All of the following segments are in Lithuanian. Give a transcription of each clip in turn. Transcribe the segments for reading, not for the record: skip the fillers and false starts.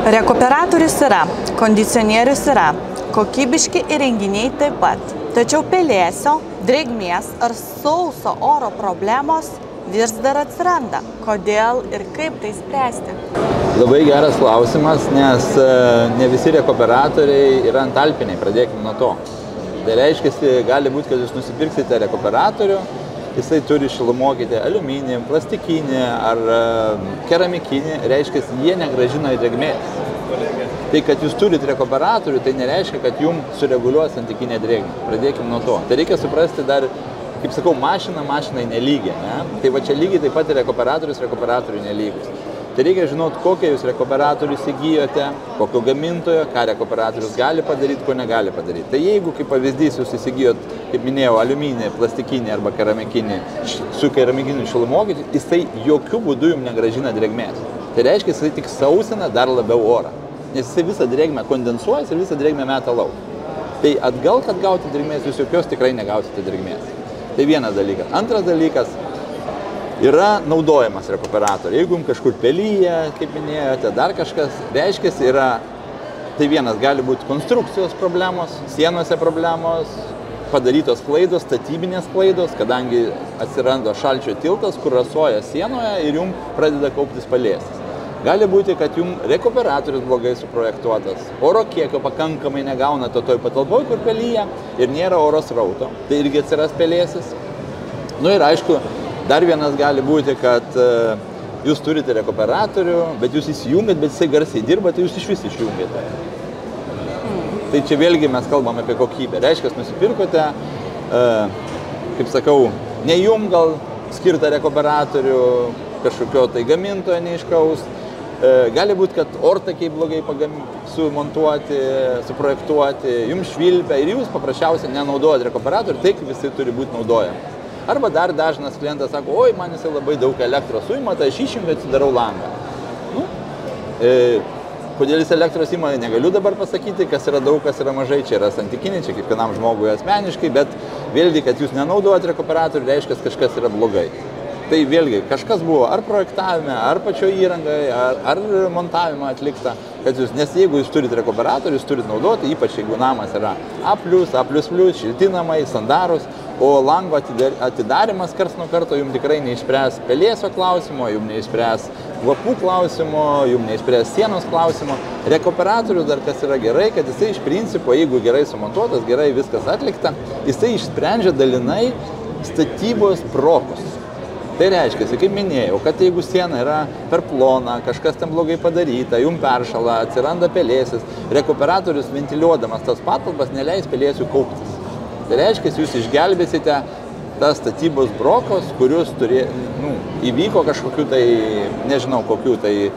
Rekuperatorius yra, kondicionierius yra, kokybiški įrenginiai taip pat. Tačiau pelėsio, drėgmės ar sauso oro problemos vis dar atsiranda. Kodėl ir kaip tai spręsti? Labai geras klausimas, nes ne visi rekuperatoriai yra antalpiniai, pradėkime nuo to. Tai reiškia, gali būti, kad jūs nusipirksite rekuperatorių, jisai turi šilumokite aliuminį, plastikinį ar keramikinį, reiškia, jie negrąžina drėgmės. Tai, kad jūs turite rekuperatorių, tai nereiškia, kad jums sureguliuos santykinę drėgmę. Pradėkime nuo to. Tai reikia suprasti dar, kaip sakau, mašinai nelygiai. Ne? Tai va čia lygiai taip pat ir rekuperatoriui nelygus. Tai reikia žinoti, kokią jūs rekuperatorių įsigijote, kokio gamintojo, ką rekuperatorius gali padaryti, ko negali padaryti. Tai jeigu, kaip pavyzdys, jūs įsigijot, kaip minėjau, aliuminį, plastikinį arba keramikinį su keramikiniu šilumokite, jisai jokių būdų jums negrąžina drėgmės. Tai reiškia, jisai tik sausina dar labiau orą. Nes jisai visą drėgmę kondensuojas ir visą drėgmę meta lauk. Tai atgal, kad gauti drėgmės, jūs jokios tikrai negausite drėgmės. Tai vienas dalykas. Antras dalykas yra naudojimas rekuperatorių. Jeigu jums kažkur pelyja, kaip minėjote, dar kažkas, reiškia, yra, tai vienas gali būti konstrukcijos problemos, sienose problemos, padarytos klaidos, statybinės klaidos, kadangi atsiranda šalčio tiltas, kur rasoja sienoje ir jums pradeda kauptis pelėsis. Gali būti, kad jums rekuperatorius blogai suprojektuotas, oro kiekio pakankamai negauna toj patalpoj, kur pelyja ir nėra oro srauto, tai irgi atsiras pelėsis. Nu ir aišku, dar vienas gali būti, kad jūs turite rekuperatorių, bet jūs įsijungėt, bet jisai garsiai dirba, tai jūs iš vis išjungėte. Tai čia vėlgi mes kalbam apie kokybę. Reiškia, nusipirkote, kaip sakau, ne jum gal skirtą rekuperatorių, kažkokio tai gamintojo neiškaus. Gali būti, kad ortakiai blogai sumontuoti, suprojektuoti, jums švilpia ir jūs paprasčiausiai nenaudojat rekuperatorių, tai kaip jisai turi būti naudojama. Arba dar dažnas klientas sako, oi, man jisai labai daug elektros suima, tai aš išjungiu, atsidarau langą. Nu, kodėl jis elektros ima, negaliu dabar pasakyti, kas yra daug, kas yra mažai, čia yra santykiniai, čia kiekvienam žmogui asmeniškai, bet vėlgi, kad jūs nenaudojat rekuperatorių, reiškia, kažkas yra blogai. Tai vėlgi, kažkas buvo ar projektavime, ar pačioje įrangai, ar montavimą atlikta, kad jūs, nes jeigu jūs turite rekuperatorių, jūs turite naudoti, ypač jeigu namas yra A+, šiltinamai, sandarus, o lango atidarimas karts nuo karto jums tikrai neišspręs pelėsio klausimo, jums neišspręs kvapų klausimo, jums neišspręs sienos klausimo. Rekuperatorius dar kas yra gerai, kad jisai iš principo, jeigu gerai sumontuotas, gerai viskas atlikta, jisai išsprendžia dalinai statybos brokus. Tai reiškia, kaip minėjau, kad jeigu siena yra per plona, kažkas ten blogai padaryta, jums peršala, atsiranda pelėsis, rekuperatorius ventiliuodamas tas patalpas neleis pelėsių kauptis. Tai reiškia, jūs išgelbėsite tas statybos brokos, kurius įvyko kažkokiu tai, nežinau kokiu tai,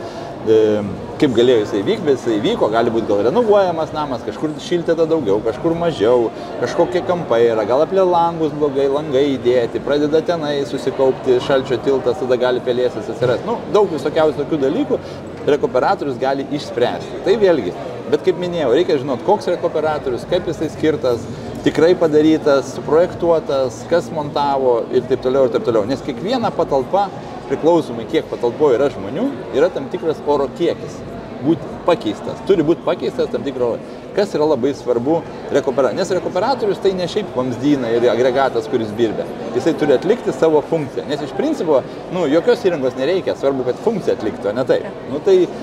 kaip galėjo jisai įvykti, bet jisai įvyko, gali būti gal renovuojamas namas, kažkur šiltėta daugiau, kažkur mažiau, kažkokie kampai yra, gal apie langus blogai, langai įdėti, pradeda tenai susikaupti šalčio tiltas, tada gali pelėsis atsirasti. Nu, daug visokiausių tokių dalykų rekuperatorius gali išspręsti. Tai vėlgi, bet kaip minėjau, reikia žinoti, koks rekuperatorius, kaip jisai skirtas, tikrai padarytas, suprojektuotas, kas montavo ir taip toliau ir taip toliau. Nes kiekviena patalpa, priklausomai kiek patalpoje yra žmonių, yra tam tikras oro kiekis. Būti pakeistas. Turi būti pakeistas tam tikro, kas yra labai svarbu rekuperatorius. Nes rekuperatorius tai ne šiaip vamzdyna ir agregatas, kuris birbia. Jisai turi atlikti savo funkciją. Nes iš principo, jokios įrangos nereikia, svarbu, kad funkciją atliktų, o ne taip.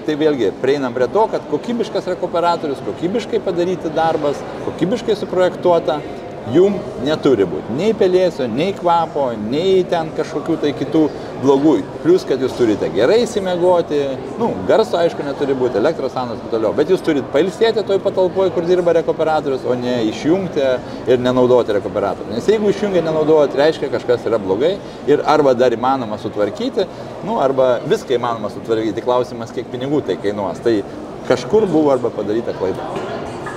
Tai vėlgi, prieinam prie to, kad kokybiškas rekuperatorius, kokybiškai padaryti darbas, kokybiškai suprojektuota, jum neturi būti nei pelėsio, nei kvapo, nei ten kažkokių tai kitų blogų. Plius, kad jūs turite gerai įsimiegoti, garso aišku neturi būti, elektros sąnaudos ir toliau, bet jūs turite pailsėti toj patalpoje, kur dirba rekuperatorius, o ne išjungti ir nenaudoti rekuperatorių. Nes jeigu išjungia nenaudoti, reiškia kažkas yra blogai ir arba dar įmanoma sutvarkyti, arba viską įmanoma sutvarkyti, klausimas, kiek pinigų tai kainuos. Tai kažkur buvo arba padaryta klaida.